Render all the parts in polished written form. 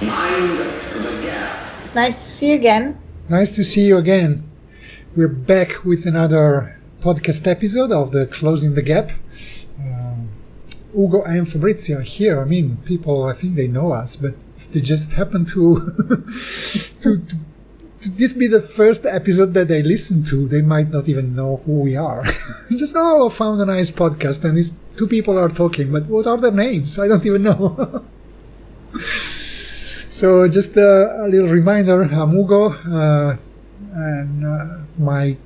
Mind the gap. Nice to see you again. Nice to see you again. We're back with another podcast episode of the Closing the Gap. Ugo and Fabrizia are here. I mean, people, I think they know us, but if they just happen to to this be the first episode that they listen to, they might not even know who we are. Just, I found a nice podcast and these two people are talking, but what are their names? I don't even know. So just a little reminder, I'm Ugo, and my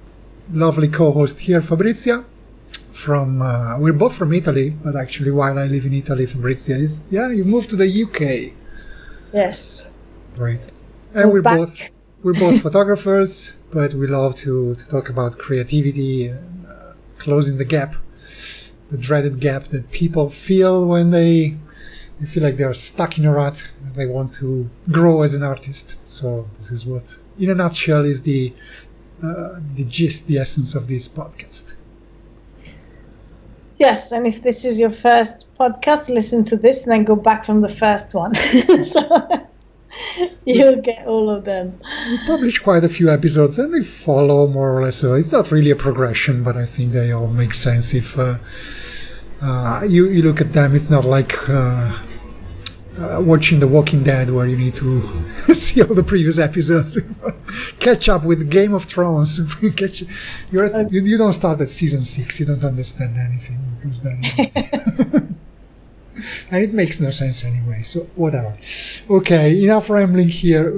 lovely co-host here, Fabrizia. We're both from Italy, but actually while I live in Italy, Fabrizia you moved to the UK. Yes. Right. And we're both photographers, but we love to talk about creativity and closing the gap, the dreaded gap that people feel when they feel like they're stuck in a rut and they want to grow as an artist. So this is what, in a nutshell, is the gist, the essence of this podcast. Yes, and if this is your first podcast, listen to this and then go back from the first one. So you'll get all of them. We publish quite a few episodes and they follow more or less. So it's not really a progression, but I think they all make sense if you look at them. It's not like watching The Walking Dead where you need to see all the previous episodes. Catch up with Game of Thrones. You don't start at season 6. You don't understand anything because then and it makes no sense anyway. So whatever. Okay, enough rambling here.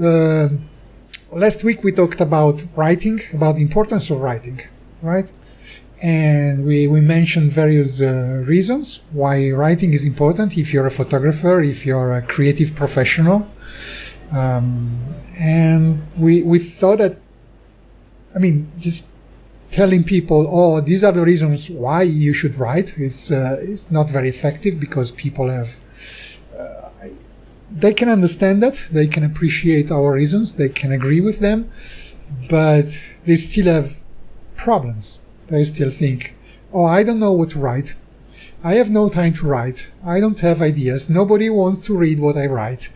Last week we talked about writing, about the importance of writing, right? And we mentioned various reasons why writing is important if you're a photographer, if you're a creative professional. And we thought that, I mean, just telling people, these are the reasons why you should write, it's not very effective because people have, they can understand that, they can appreciate our reasons, they can agree with them, but they still have problems. They still think, I don't know what to write. I have no time to write. I don't have ideas. Nobody wants to read what I write.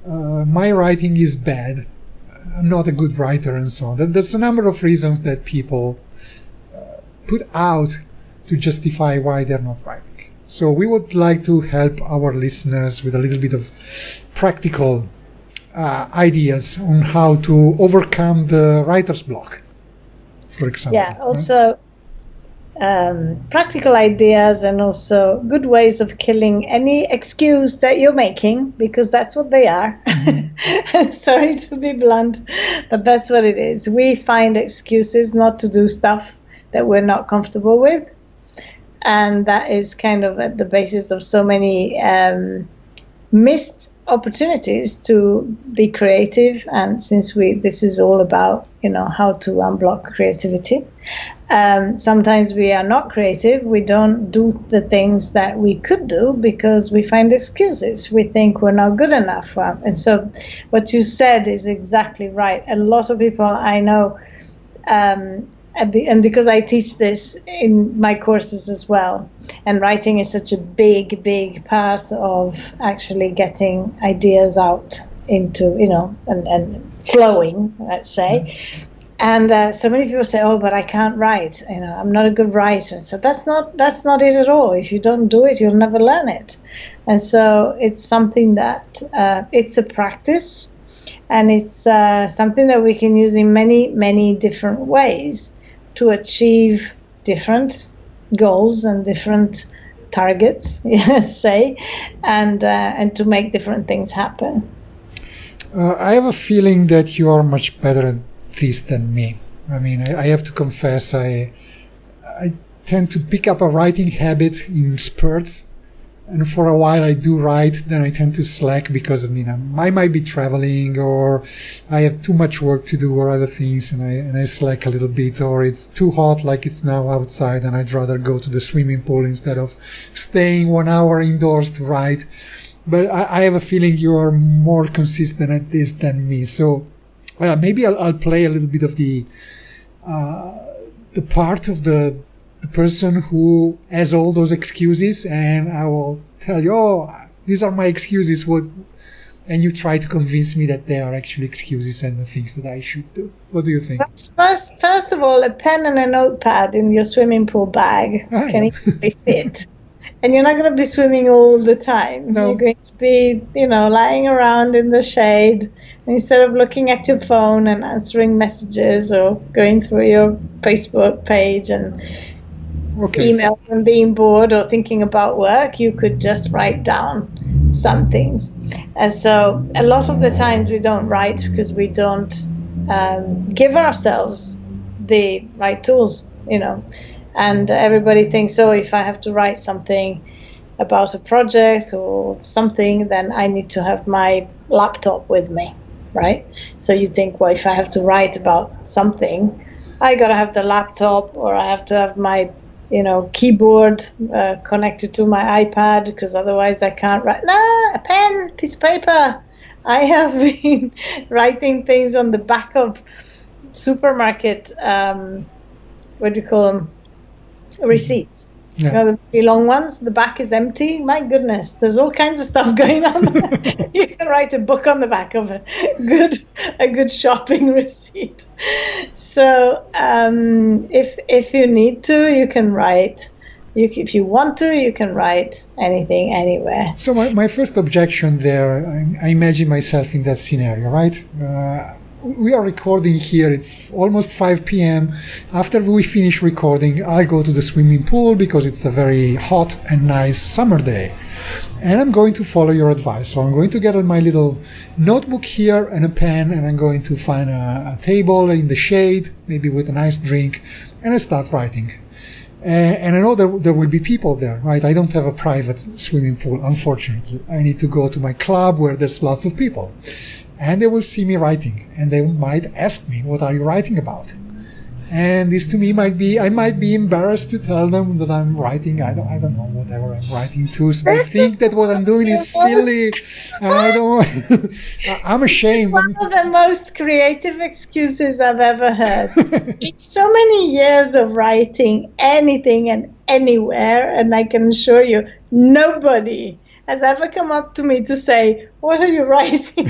My writing is bad. I'm not a good writer and so on. There's a number of reasons that people put out to justify why they're not writing. So we would like to help our listeners with a little bit of practical ideas on how to overcome the writer's block, for example. Yeah, also practical ideas and also good ways of killing any excuse that you're making, because that's what they are. Mm-hmm. Sorry to be blunt, but that's what it is. We find excuses not to do stuff that we're not comfortable with, and that is kind of at the basis of so many missed opportunities to be creative. And since this is all about how to unblock creativity, sometimes we are not creative. We don't do the things that we could do because we find excuses. We think we're not good enough. And so what you said is exactly right. A lot of people I know, and because I teach this in my courses as well, and writing is such a big part of actually getting ideas out into, and flowing, let's say. And so many people say, but I can't write. I'm not a good writer. So that's not it at all. If you don't do it, you'll never learn it. And so it's something that it's a practice, and it's something that we can use in many different ways to achieve different goals and different targets, say, and to make different things happen. I have a feeling that you are much better at this than me. I mean, I have to confess, I tend to pick up a writing habit in spurts, and for a while I do write, then I tend to slack because I might be traveling, or I have too much work to do or other things, and I slack a little bit, or it's too hot like it's now outside and I'd rather go to the swimming pool instead of staying 1 hour indoors to write. But I have a feeling you are more consistent at this than me. So maybe I'll play a little bit of the part of the person who has all those excuses, and I will tell you, these are my excuses. and you try to convince me that they are actually excuses and the things that I should do. What do you think? First of all, a pen and a notepad in your swimming pool bag can easily fit. And you're not going to be swimming all the time. No. You're going to be, lying around in the shade instead of looking at your phone and answering messages or going through your Facebook page and email and being bored or thinking about work. You could just write down some things. And so a lot of the times we don't write because we don't give ourselves the right tools, And everybody thinks, if I have to write something about a project or something, then I need to have my laptop with me, right? So you think, well, if I have to write about something, I got to have the laptop, or I have to have my, keyboard connected to my iPad, because otherwise I can't write. No, a pen, piece of paper. I have been writing things on the back of supermarket, what do you call them? Receipts. Yeah. The really long ones, the back is empty. My goodness, there's all kinds of stuff going on there. You can write a book on the back of a good shopping receipt. So if you need to, you can write. If you want to, you can write anything, anywhere. So my first objection there, I imagine myself in that scenario, right? We are recording here, it's almost 5 p.m. After we finish recording, I go to the swimming pool because it's a very hot and nice summer day. And I'm going to follow your advice. So I'm going to get my little notebook here and a pen, and I'm going to find a table in the shade, maybe with a nice drink, and I start writing. And I know there will be people there, right? I don't have a private swimming pool, unfortunately. I need to go to my club where there's lots of people. And they will see me writing, and they might ask me, what are you writing about? And this to me I might be embarrassed to tell them that I'm writing, I don't know, whatever I'm writing to. So I think that what I'm doing is silly, and I don't I'm ashamed. One of the most creative excuses I've ever heard. It's so many years of writing anything and anywhere, and I can assure you, nobody has ever come up to me to say, what are you writing?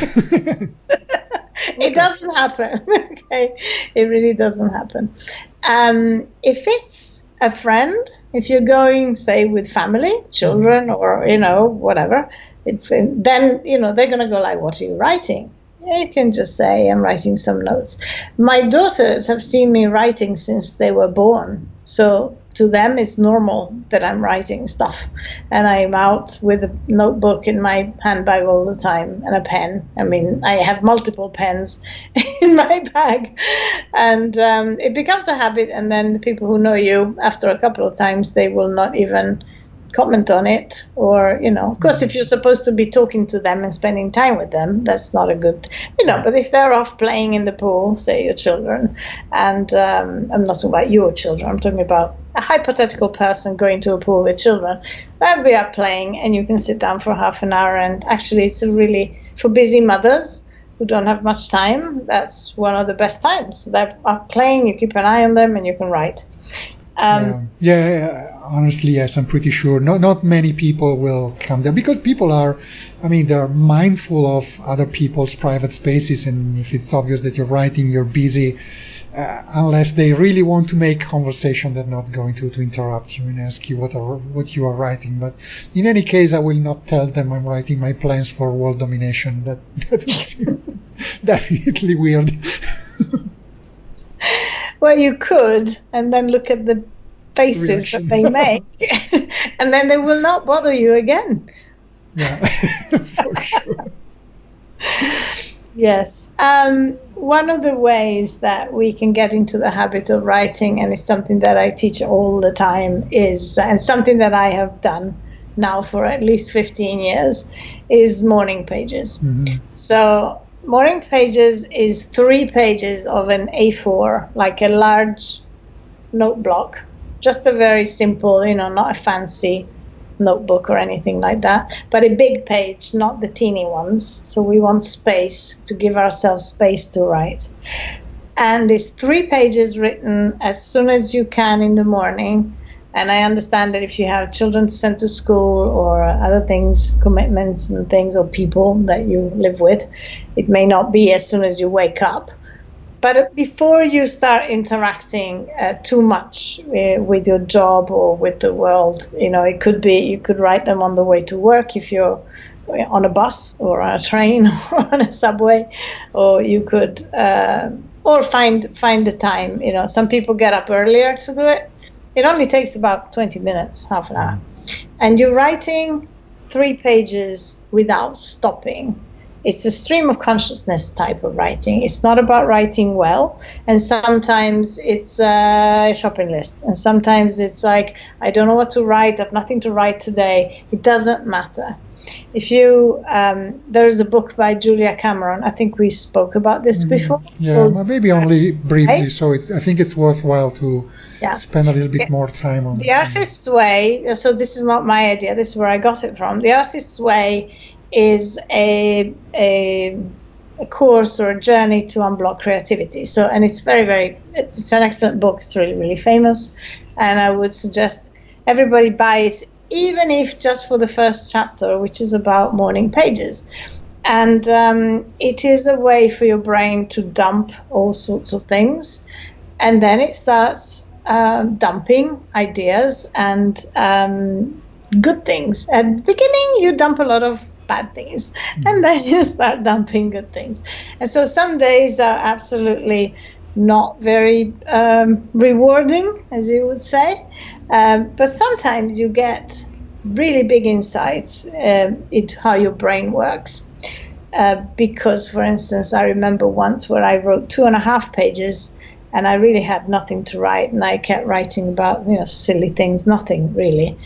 It doesn't happen. Okay, it really doesn't happen. If it's a friend, if you're going, say, with family, children, or whatever, then they're gonna go like, what are you writing? You can just say, I'm writing some notes. My daughters have seen me writing since they were born, so to them it's normal that I'm writing stuff, and I'm out with a notebook in my handbag all the time and a pen. I mean, I have multiple pens in my bag, and it becomes a habit, and then the people who know you after a couple of times, they will not even comment on it, or of course, if you're supposed to be talking to them and spending time with them, that's not a good, but if they're off playing in the pool, say your children, and I'm not talking about your children, I'm talking about a hypothetical person going to a pool with children, they'll be up playing, and you can sit down for half an hour, and actually it's really, for busy mothers who don't have much time, that's one of the best times. They're up playing, you keep an eye on them, and you can write. Honestly, yes, I'm pretty sure not many people will come there, because people are, they're mindful of other people's private spaces, and if it's obvious that you're writing, you're busy, unless they really want to make conversation, they're not going to interrupt you and ask you what you are writing. But in any case, I will not tell them I'm writing my plans for world domination. That would seem definitely weird. Well, you could, and then look at the faces that they make, and then they will not bother you again. Yeah, for sure. Yes. One of the ways that we can get into the habit of writing, and it's something that I teach all the time, and something that I have done now for at least 15 years, is morning pages. Mm-hmm. So morning pages is 3 pages of an A4, like a large note block, just a very simple, not a fancy notebook or anything like that, but a big page, not the teeny ones. So we want space, to give ourselves space to write. And it's 3 pages written as soon as you can in the morning, And I understand that if you have children to send to school or other things, commitments and things, or people that you live with, it may not be as soon as you wake up. But before you start interacting too much with your job or with the world, it could be you could write them on the way to work if you're on a bus or on a train or on a subway, or you could or find the time. Some people get up earlier to do it. It only takes about 20 minutes, half an hour. And you're writing 3 pages without stopping. It's a stream of consciousness type of writing. It's not about writing well. And sometimes it's a shopping list. And sometimes it's like, I don't know what to write. I have nothing to write today. It doesn't matter. If you, there's a book by Julia Cameron. I think we spoke about this before. Yeah, maybe only briefly. So I think it's worthwhile to spend a little bit more time on The Artist's Way. So this is not my idea. This is where I got it from. The Artist's Way is a course or a journey to unblock creativity. So, and it's it's an excellent book. It's really, really famous. And I would suggest everybody buy it, even if just for the first chapter, which is about morning pages. And it is a way for your brain to dump all sorts of things. And then it starts dumping ideas and good things. At the beginning, you dump a lot of bad things, and then you start dumping good things. And so some days are absolutely not very rewarding, as you would say, but sometimes you get really big insights into how your brain works. Because, for instance, I remember once where I wrote 2.5 pages, and I really had nothing to write, and I kept writing about silly things, nothing really.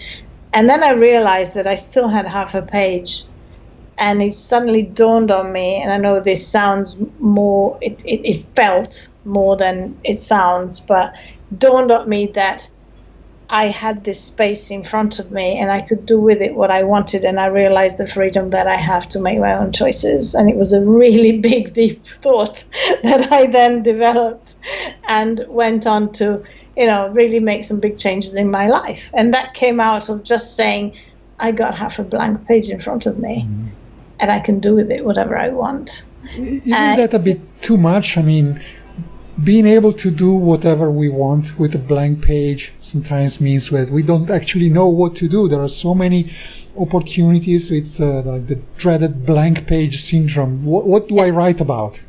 And then I realized that I still had half a page, and it suddenly dawned on me, and I know this sounds more, it felt more than it sounds, but dawned on me that I had this space in front of me and I could do with it what I wanted, and I realized the freedom that I have to make my own choices. And it was a really big, deep thought that I then developed and went on to, really make some big changes in my life. And that came out of just saying, I got half a blank page in front of me and I can do with it whatever I want. Isn't that a bit too much? I mean, being able to do whatever we want with a blank page sometimes means that we don't actually know what to do. There are so many opportunities. It's like the dreaded blank page syndrome. What do I write about?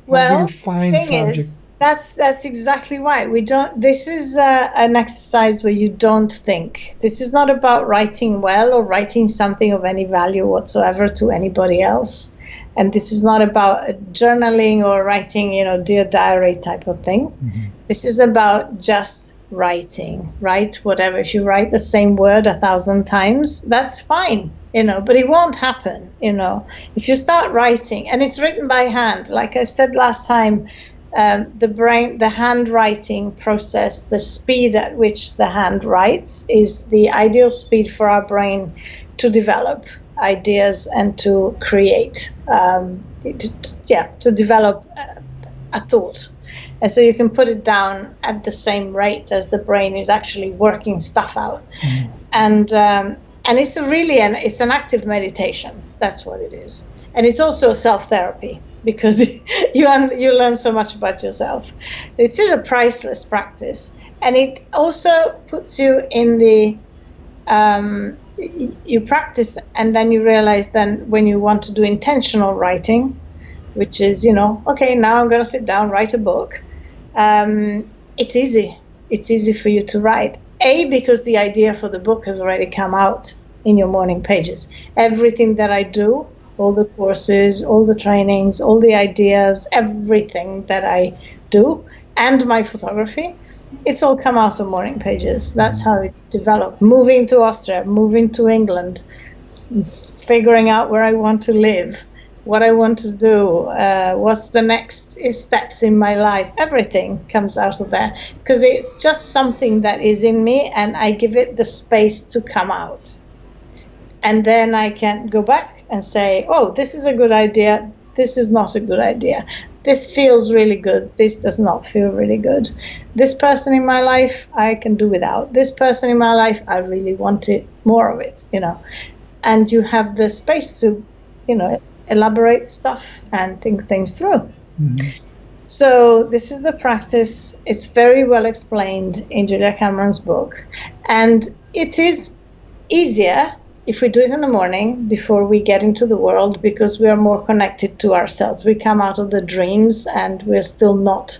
How do you find subject? That's exactly why we don't. This is an exercise where you don't think. This is not about writing well or writing something of any value whatsoever to anybody else. And this is not about journaling or writing, dear diary type of thing. Mm-hmm. This is about just writing. Write whatever. If you write the same word 1,000 times, that's fine, but it won't happen, If you start writing, and it's written by hand, like I said last time, the handwriting process, the speed at which the hand writes is the ideal speed for our brain to develop ideas and to create, to develop a thought. And so you can put it down at the same rate as the brain is actually working stuff out. Mm-hmm. And it's it's an active meditation. That's what it is. And it's also self-therapy, because you learn so much about yourself. It is a priceless practice. And it also puts you in the you practice, and then you realize then when you want to do intentional writing, which is, okay, now I'm going to sit down, write a book. It's easy. It's easy for you to write. Because the idea for the book has already come out in your morning pages. Everything that I do, all the courses, all the trainings, all the ideas, everything that I do, and my photography, it's all come out of morning pages. That's how it developed. Moving to Austria, moving to England, figuring out where I want to live, what I want to do, what's the next steps in my life. Everything comes out of there because it's just something that is in me, and I give it the space to come out. And then I can go back and say, oh, this is a good idea. This is not a good idea. this feels really good, this does not feel really good. This person in my life, I can do without. This person in my life, I really wanted more of it, And you have the space to, elaborate stuff and think things through. Mm-hmm. So this is the practice. It's very well explained in Julia Cameron's book. And it is easier if we do it in the morning before we get into the world, because we are more connected to ourselves. We come out of the dreams and we're still not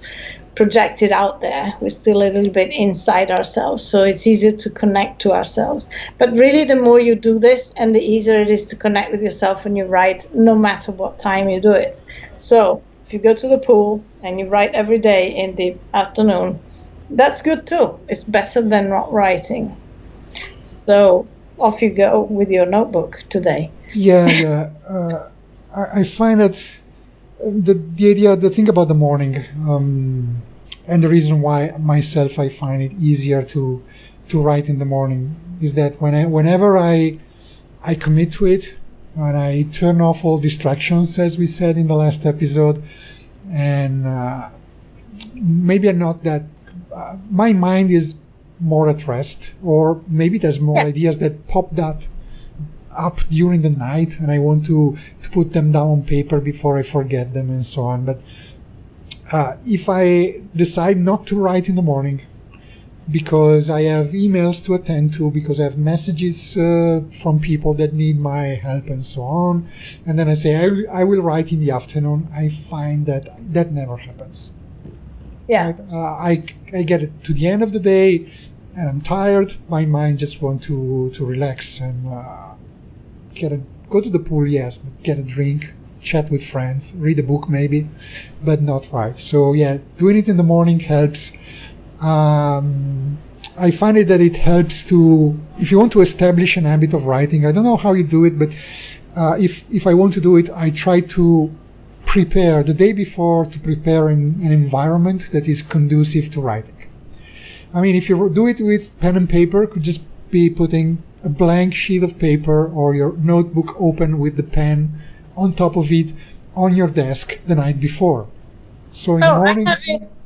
projected out there. We're still a little bit inside ourselves. So it's easier to connect to ourselves. But really, the more you do this, and the easier it is to connect with yourself when you write, no matter what time you do it. So if you go to the pool and you write every day in the afternoon, that's good too. It's better than not writing. So off you go with your notebook today. Yeah. I find that the thing about the morning, and the reason why myself I find it easier to write in the morning is that whenever I commit to it, and I turn off all distractions, as we said in the last episode, and maybe I'm not that. My mind is more at rest, or maybe there's more ideas that pop that up during the night, and I want to put them down on paper before I forget them, and so on. But if I decide not to write in the morning, because I have emails to attend to, because I have messages from people that need my help and so on, and then I say I will write in the afternoon, I find that never happens. Yeah. Right? I get it to the end of the day and I'm tired. My mind just wants to relax and go to the pool, yes, but get a drink, chat with friends, read a book maybe, but not write. So yeah, doing it in the morning helps. I find it that it helps to, if you want to establish an habit of writing, I don't know how you do it, but if I want to do it, I try to prepare the day before, to prepare an environment that is conducive to writing. I mean, if you do it with pen and paper, could just be putting a blank sheet of paper or your notebook open with the pen on top of it on your desk the night before. So in the morning,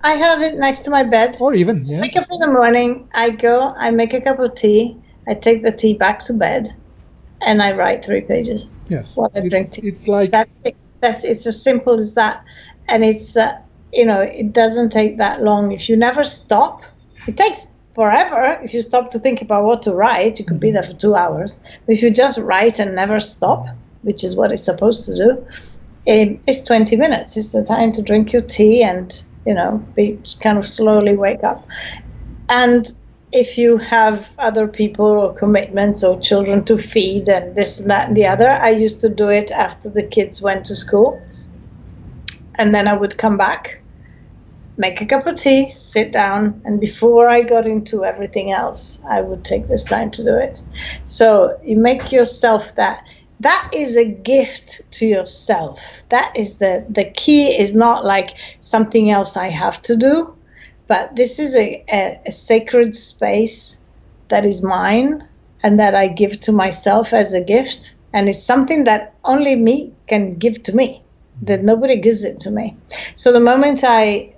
I have it next to my bed. Or even, yes. Wake up in the morning, I make a cup of tea, I take the tea back to bed, and I write 3 pages. Yes. While I drink tea. It's like... It's as simple as that. And it's, it doesn't take that long. If you never stop, it takes forever. If you stop to think about what to write, you could be there for 2 hours. But if you just write and never stop, which is what it's supposed to do, it's 20 minutes. It's the time to drink your tea and, be kind of slowly wake up. And if you have other people or commitments or children to feed and this and that and the other, I used to do it after the kids went to school. And then I would come back, make a cup of tea, sit down, and before I got into everything else, I would take this time to do it. So you make yourself that. That is a gift to yourself. That is the key is not like something else I have to do, but this is a sacred space that is mine and that I give to myself as a gift. And it's something that only me can give to me, that nobody gives it to me. So the moment I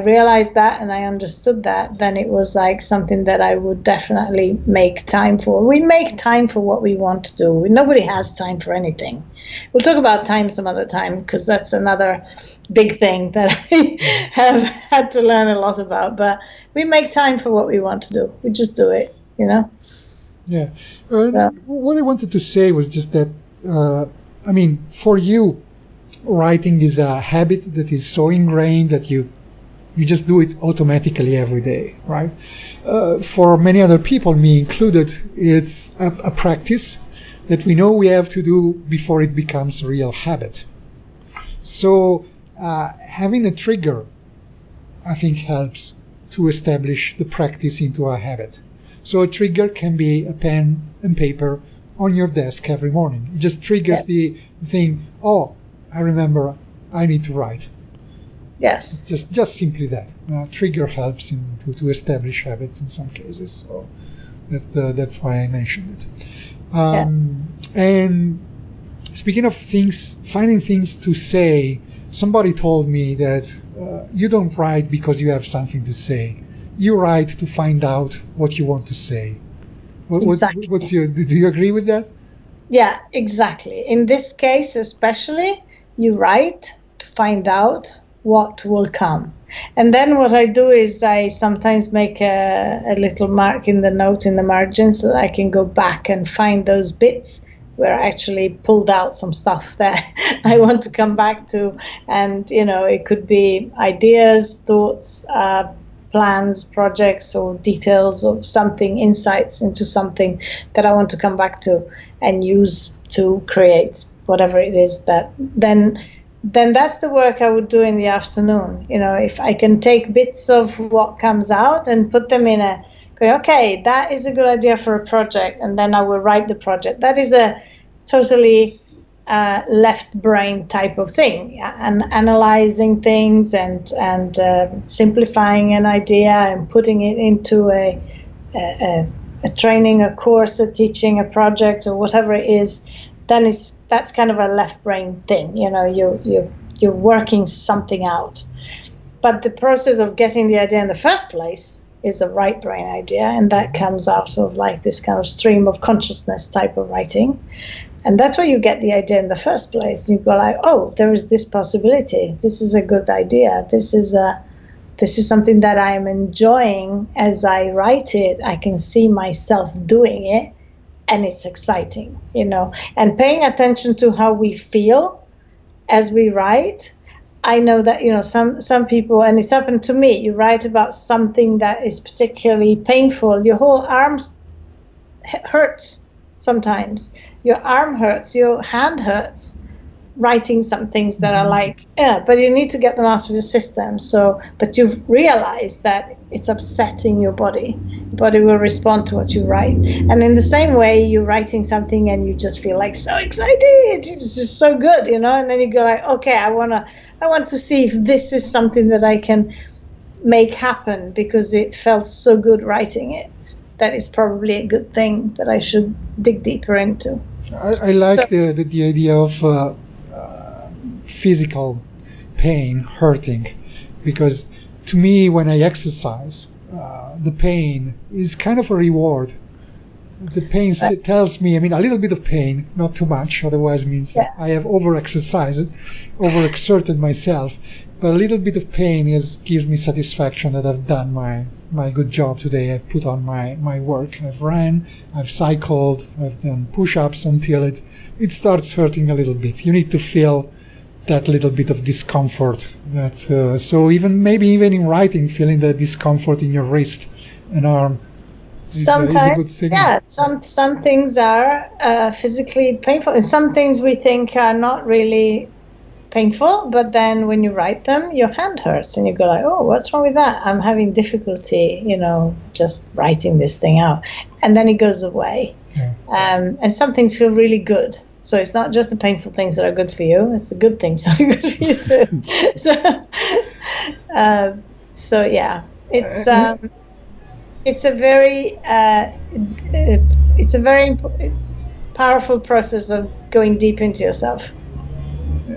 realized that and I understood that, then it was like something that I would definitely make time for. We make time for what we want to do. Nobody has time for anything. We'll talk about time some other time, because that's another big thing that I have had to learn a lot about. But we make time for what we want to do. We just do it, Yeah. What I wanted to say was just that, for you, writing is a habit that is so ingrained that you just do it automatically every day, right? For many other people, me included, it's a practice that we know we have to do before it becomes a real habit. So having a trigger, I think, helps to establish the practice into a habit. So a trigger can be a pen and paper on your desk every morning. It just triggers the thing, I remember I need to write. Yes. Just simply that. Trigger helps to establish habits in some cases. So that's why I mentioned it. And speaking of things, finding things to say somebody told me that you don't write because you have something to say. You write to find out what you want to say. Exactly. Do you agree with that? Yeah, exactly. In this case, especially, you write to find out what will come. And then what I do is I sometimes make a little mark in the note in the margin so that I can go back and find those bits where I actually pulled out some stuff that I want to come back to. And, you know, it could be ideas, thoughts, plans, projects, or details of something, insights into something that I want to come back to and use to create whatever it is that then that's the work I would do in the afternoon. You know, if I can take bits of what comes out and put them in okay, that is a good idea for a project, and then I will write the project. That is a totally left brain type of thing, and analyzing things and simplifying an idea and putting it into a training, a course, a teaching, a project, or whatever it is. Then that's kind of a left brain thing. You know, you're working something out. But the process of getting the idea in the first place is a right brain idea, and that comes out of like this kind of stream of consciousness type of writing. And that's where you get the idea in the first place. You go like, oh, there is this possibility. This is a good idea. This is something that I am enjoying as I write it. I can see myself doing it, and it's exciting, you know. And paying attention to how we feel as we write. I know that, you know, some people, and it's happened to me, you write about something that is particularly painful. Your whole arms hurts sometimes. Your arm hurts, your hand hurts, writing some things that are like, but you need to get them out of your system. So, but you've realized that it's upsetting your body. Your body will respond to what you write. And in the same way, you're writing something and you just feel like so excited. It's just so good, you know. And then you go like, okay, I want to see if this is something that I can make happen because it felt so good writing it. That is probably a good thing that I should dig deeper into. I like the idea of physical pain, hurting, because to me, when I exercise, the pain is kind of a reward. The pain tells me, I mean, a little bit of pain, not too much, otherwise means I have overexercised, overexerted myself. But a little bit of pain gives me satisfaction that I've done my good job today. I've put on my work. I've ran, I've cycled, I've done push-ups until it starts hurting a little bit. You need to feel that little bit of discomfort. So even in writing, feeling the discomfort in your wrist and arm sometimes, is a good signal. Yeah, some things are physically painful, and some things we think are not really painful, but then when you write them, your hand hurts, and you go like, oh, what's wrong with that? I'm having difficulty, you know, just writing this thing out, and then it goes away. Yeah. And some things feel really good. So it's not just the painful things that are good for you; it's the good things that are good for you too. So yeah, it's a very powerful process of going deep into yourself.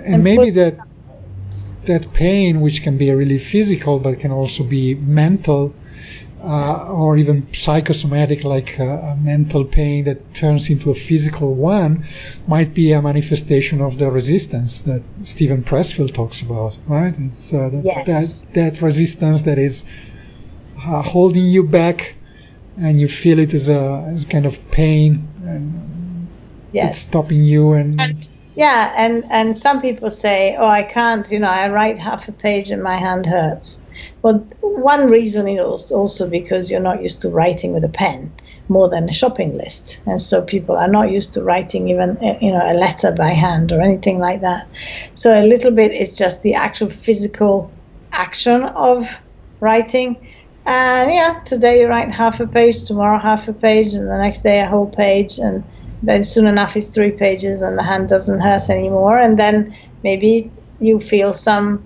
And maybe that pain, which can be really physical, but can also be mental, or even psychosomatic, like a mental pain that turns into a physical one, might be a manifestation of the resistance that Stephen Pressfield talks about, right? It's that resistance that is holding you back, and you feel it as a kind of pain, and it's stopping you. And some people say, oh, I can't, you know, I write half a page and my hand hurts. Well, one reason is also because you're not used to writing with a pen more than a shopping list. And so people are not used to writing even, you know, a letter by hand or anything like that. So a little bit is just the actual physical action of writing. And today you write half a page, tomorrow half a page, and the next day a whole page, and then soon enough it's 3 pages and the hand doesn't hurt anymore. And then maybe you feel some,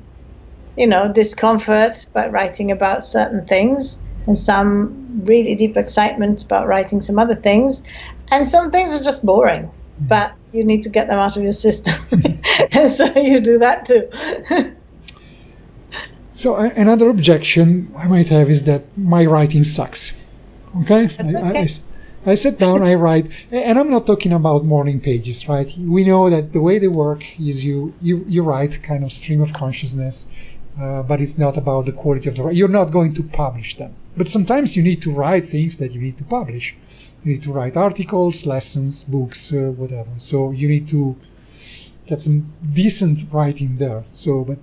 you know, discomfort by writing about certain things, and some really deep excitement about writing some other things. And some things are just boring. But you need to get them out of your system. And so you do that too. So another objection I might have is that my writing sucks. Okay? I sit down, I write, and I'm not talking about morning pages, right? We know that the way they work is you write kind of stream of consciousness, but it's not about the quality of the writing. You're not going to publish them. But sometimes you need to write things that you need to publish. You need to write articles, lessons, books, whatever. So you need to get some decent writing there. So, but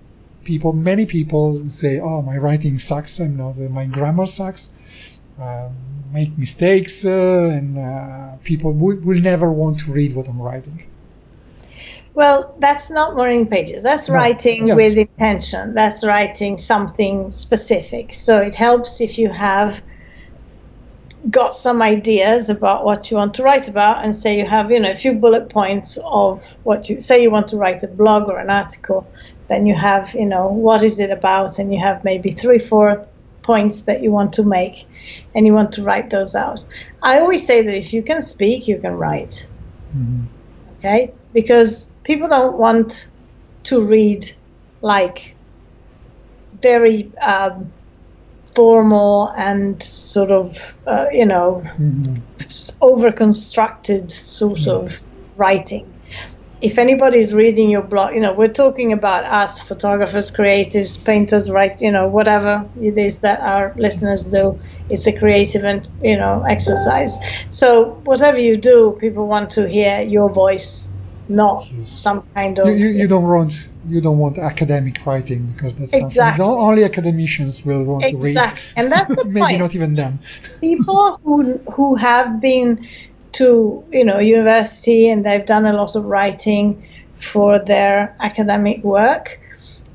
many people say, "Oh, my writing sucks. My grammar sucks. Make mistakes, and people will never want to read what I'm writing." Well, that's not morning pages. That's writing with intention. That's writing something specific. So it helps if you have got some ideas about what you want to write about, and say you have, a few bullet points of what you say you want to write a blog or an article. Then you have, what is it about, and you have maybe 3-4 points that you want to make, and you want to write those out. I always say that if you can speak, you can write. Mm-hmm. Okay? Because people don't want to read like very formal and sort of, over-constructed sort of writing. If anybody's reading your blog, we're talking about us, photographers, creatives, painters, whatever it is that our listeners do. It's a creative and, exercise. So whatever you do, people want to hear your voice, not some kind of... You don't want academic writing, because that's something only academicians will want to read. And that's the Maybe point. Not even them. People who have been to university, and they've done a lot of writing for their academic work,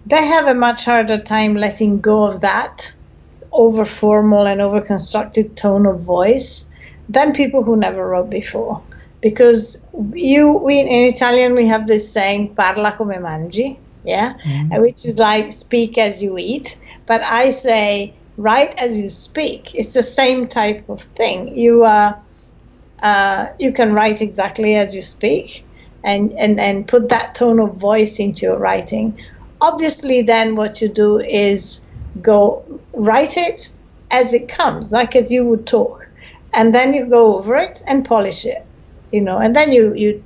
they have a much harder time letting go of that over formal and over constructed tone of voice than people who never wrote before. Because we in Italian, we have this saying, parla come mangi, which is like speak as you eat. But I say write as you speak. It's the same type of thing. You can write exactly as you speak, and put that tone of voice into your writing. Obviously, then what you do is go write it as it comes, like as you would talk, and then you go over it and polish it, and then you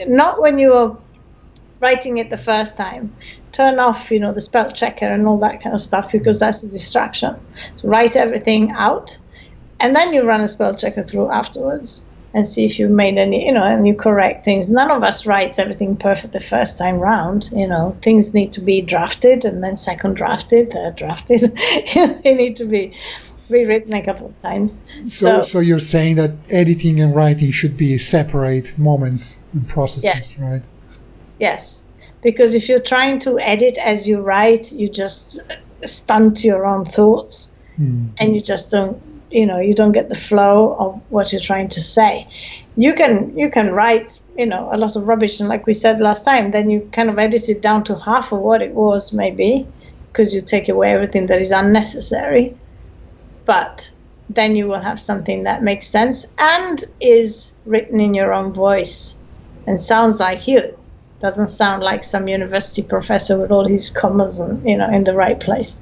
not when you are writing it the first time, turn off, the spell checker and all that kind of stuff, because that's a distraction. So write everything out. And then you run a spell checker through afterwards and see if you've made any, and you correct things. None of us writes everything perfect the first time round. Things need to be drafted, and then second drafted, third drafted. They need to be rewritten a couple of times. So you're saying that editing and writing should be separate moments and processes, right? Yes. Because if you're trying to edit as you write, you just stunt your own thoughts, and you just don't, you don't get the flow of what you're trying to say. You can write, a lot of rubbish, and like we said last time, then you kind of edit it down to half of what it was, maybe, because you take away everything that is unnecessary. But then you will have something that makes sense and is written in your own voice and sounds like you. Doesn't sound like some university professor with all his commas and, in the right place.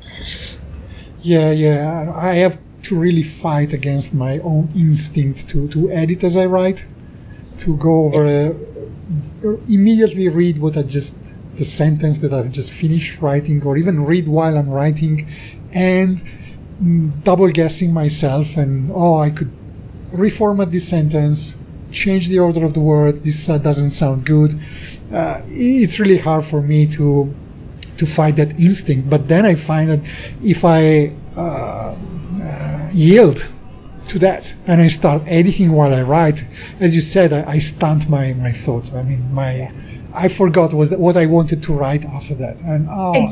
Yeah. I have to really fight against my own instinct to edit as I write, to go over immediately read the sentence that I've just finished writing, or even read while I'm writing, and double guessing myself, and I could reformat this sentence, change the order of the words, this doesn't sound good. It's really hard for me to fight that instinct. But then I find that if I yield to that and I start editing while I write, as you said, I stunt my thoughts. I mean, I forgot what I wanted to write after that. And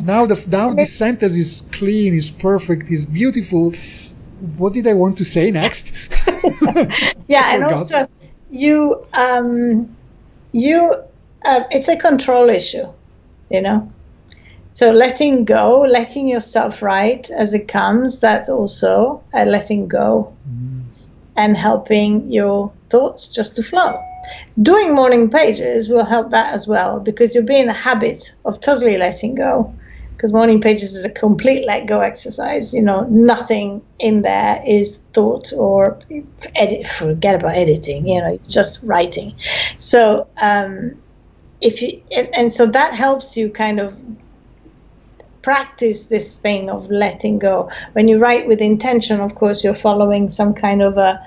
now this sentence is clean, is perfect, is beautiful. What did I want to say next? Yeah, and also it's a control issue, So letting go, letting yourself write as it comes, that's also a letting go and helping your thoughts just to flow. Doing morning pages will help that as well, because you'll be in the habit of totally letting go. Because morning pages is a complete let go exercise. Nothing in there is thought or forget about editing. It's just writing. So so that helps you kind of practice this thing of letting go. When you write with intention, of course, you're following some kind of a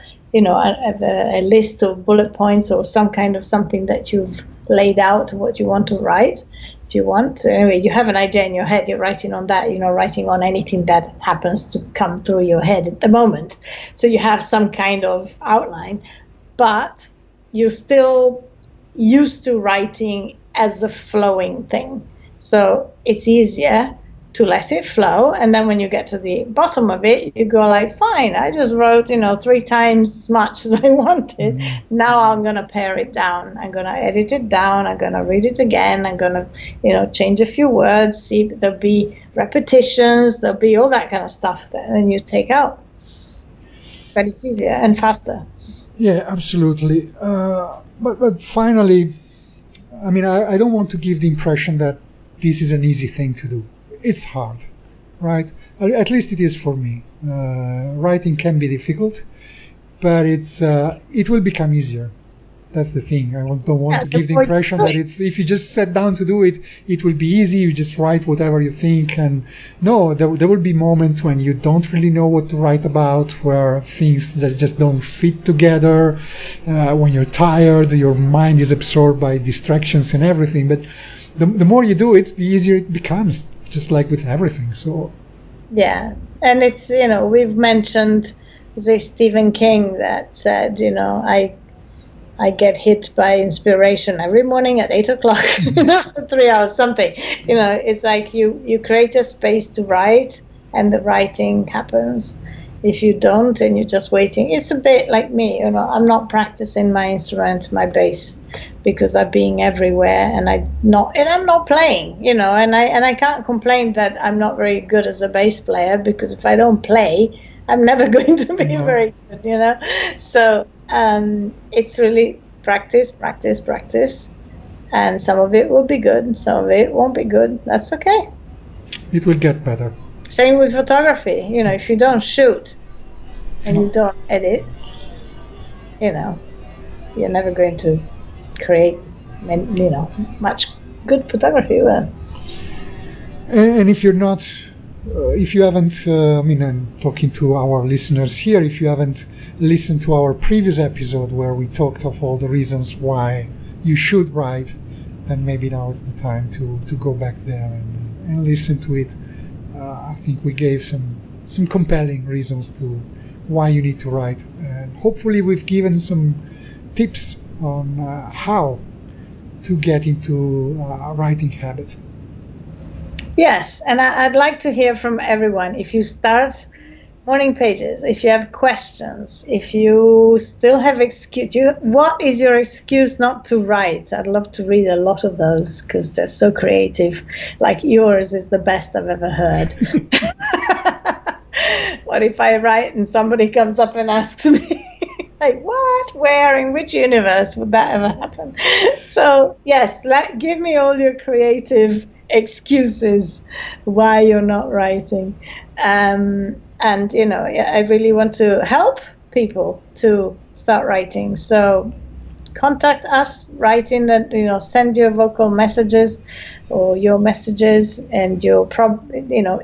list of bullet points or some kind of something that you've laid out what you want to write. If you want, anyway, you have an idea in your head, you're writing on that, writing on anything that happens to come through your head at the moment. So you have some kind of outline, but you're still used to writing as a flowing thing. So it's easier to let it flow, and then when you get to the bottom of it, you go like, fine, I just wrote 3 times as much as I wanted. Now I'm going to pare it down, I'm going to edit it down, I'm going to read it again, I'm going to change a few words, see there'll be repetitions, there'll be all that kind of stuff that then you take out, but it's easier and faster. Yeah, absolutely. But finally, I don't want to give the impression that this is an easy thing to do. It's hard, right? At least it is for me. Writing can be difficult, but it will become easier. That's the thing. I don't want to give the impression that if you just sit down to do it, it will be easy. You just write whatever you think. And no, there will be moments when you don't really know what to write about, where things that just don't fit together. When you're tired, your mind is absorbed by distractions and everything. But the more you do it, the easier it becomes, just like with everything. So yeah, and it's we've mentioned Stephen King that said I get hit by inspiration every morning at 8 o'clock for 3 hours something. It's like you create a space to write and the writing happens. If you don't and you're just waiting, it's a bit like me. I'm not practicing my instrument, my bass, because I'm being everywhere and I'm not playing, and I can't complain that I'm not very good as a bass player, because if I don't play, I'm never going to be very good, So it's really practice, and some of it will be good, some of it won't be good. That's okay. It will get better. Same with photography. If you don't shoot and you don't edit, you're never going to create, much good photography. And if you're not, if you haven't, I'm talking to our listeners here, if you haven't listened to our previous episode where we talked of all the reasons why you should write, then maybe now is the time to go back there and listen to it. I think we gave some compelling reasons to why you need to write, and hopefully we've given some tips on how to get into a writing habit. Yes, and I'd like to hear from everyone. If you start morning pages, if you have questions, if you still have what is your excuse not to write? I'd love to read a lot of those, because they're so creative. Like yours is the best I've ever heard. What if I write and somebody comes up and asks me, like, what, where, in which universe would that ever happen? So yes, give me all your creative excuses why you're not writing. And I really want to help people to start writing. So contact us, write in that, send your vocal messages or your messages and your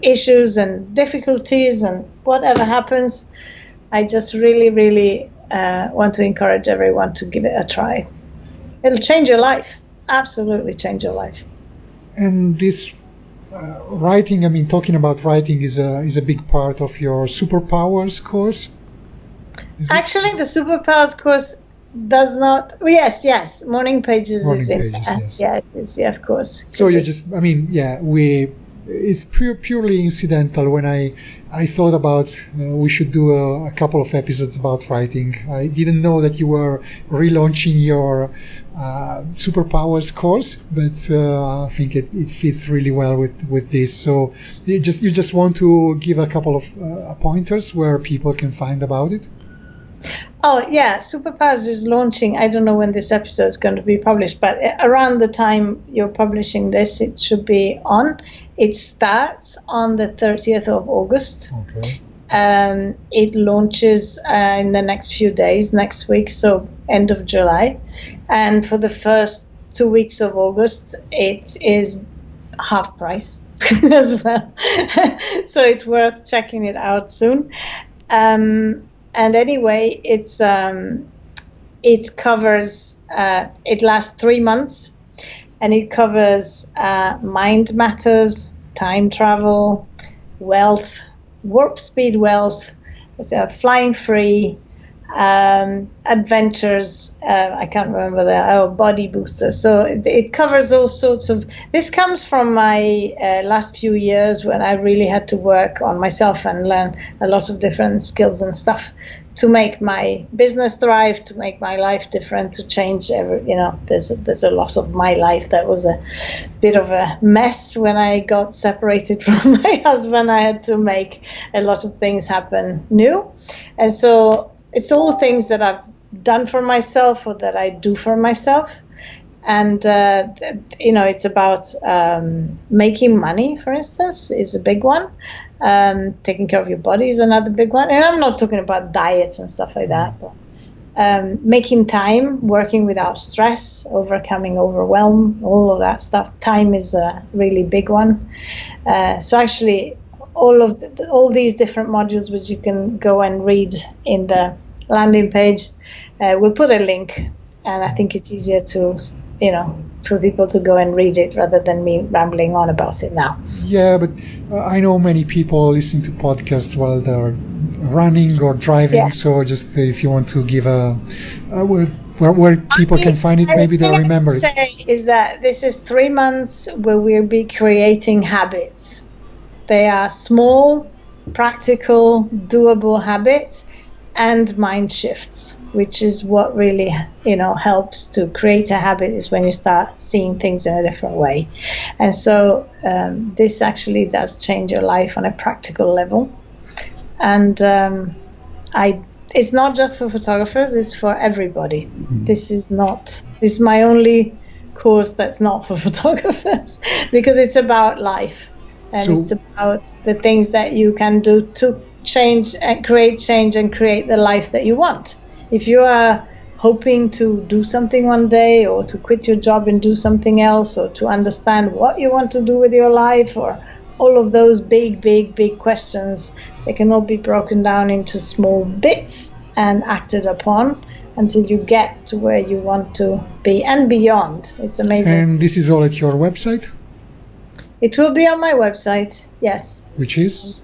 issues and difficulties and whatever happens. I just really, really want to encourage everyone to give it a try. It'll change your life. Absolutely change your life. And this writing, talking about writing is a big part of your Superpowers course? Actually, the Superpowers course does not. Yes. Morning pages is in there. Yes. Yeah, it is. Yeah, of course. So you just, it's purely incidental. When I thought about we should do a couple of episodes about writing, I didn't know that you were relaunching your Superpowers course, but I think it fits really well with this. So you just want to give a couple of pointers where people can find about it? Oh, yeah, Superpowers is launching. I don't know when this episode is going to be published, but around the time you're publishing this, it should be on. It starts on the 30th of August. Okay. It launches in the next few days, next week, so end of July. And for the first 2 weeks of August, it is half price as well. So it's worth checking it out soon. And anyway, it covers, it lasts 3 months, and it covers mind matters, time travel, wealth, warp speed wealth, flying free, adventures, I can't remember body boosters. So it covers all sorts of, this comes from my last few years when I really had to work on myself and learn a lot of different skills and stuff to make my business thrive, to make my life different, to change there's a lot of my life that was a bit of a mess when I got separated from my husband. I had to make a lot of things happen new. And so it's all things that I've done for myself or that I do for myself. And, it's about making money, for instance, is a big one. Taking care of your body is another big one. And I'm not talking about diets and stuff like that. But, making time, working without stress, overcoming overwhelm, all of that stuff. Time is a really big one. So actually, all these different modules which you can go and read in the landing page, we'll put a link, and I think it's easier to for people to go and read it rather than me rambling on about it now. Yeah, but I know many people listen to podcasts while they're running or driving. Yeah. So just if you want to give where people can find it, maybe they'll remember it. Say is that this is 3 months where we'll be creating habits. They are small, practical, doable habits and mind shifts, which is what really, helps to create a habit, is when you start seeing things in a different way. And so this actually does change your life on a practical level. And it's not just for photographers, it's for everybody. Mm-hmm. This is my only course that's not for photographers, because it's about life. And it's about the things that you can do to change and create the life that you want. If you are hoping to do something one day, or to quit your job and do something else, or to understand what you want to do with your life, or all of those big questions, they can all be broken down into small bits and acted upon until you get to where you want to be and beyond. It's amazing. And this is all at your website? It will be on my website, yes. Which is?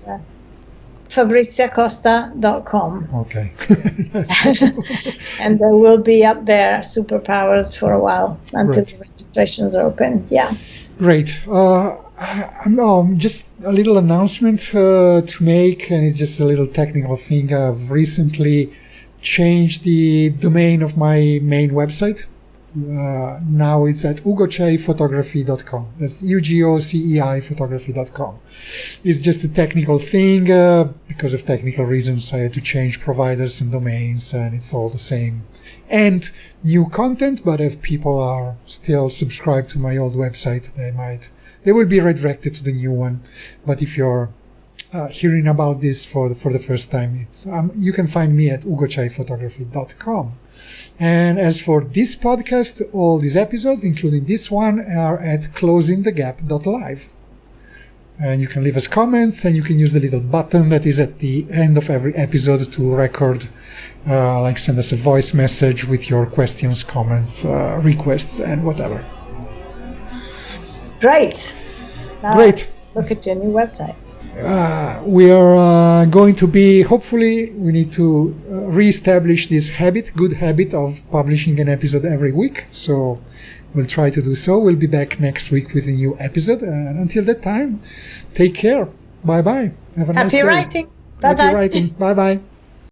FabriziaCosta.com. Okay. And there will be up there Superpowers for a while until the registrations are open. Yeah. Great. Just a little announcement to make, and it's just a little technical thing. I've recently changed the domain of my main website. Now it's at ugocephotography.com. That's UGOCEI photography.com. It's just a technical thing. Because of technical reasons, I had to change providers and domains, and it's all the same. And new content, but if people are still subscribed to my old website, they will be redirected to the new one. But if you're hearing about this for the first time, it's you can find me at ugocephotography.com. And as for this podcast, all these episodes, including this one, are at closingthegap.live. And you can leave us comments, and you can use the little button that is at the end of every episode to record, send us a voice message with your questions, comments, requests, and whatever. Great. Great. Look at your new website. We are going to be, hopefully, we need to re-establish this good habit of publishing an episode every week. So we'll try to do so. We'll be back next week with a new episode. And until that time, take care. Bye-bye. Have a nice day. Happy writing. Bye-bye. Happy writing. Bye-bye.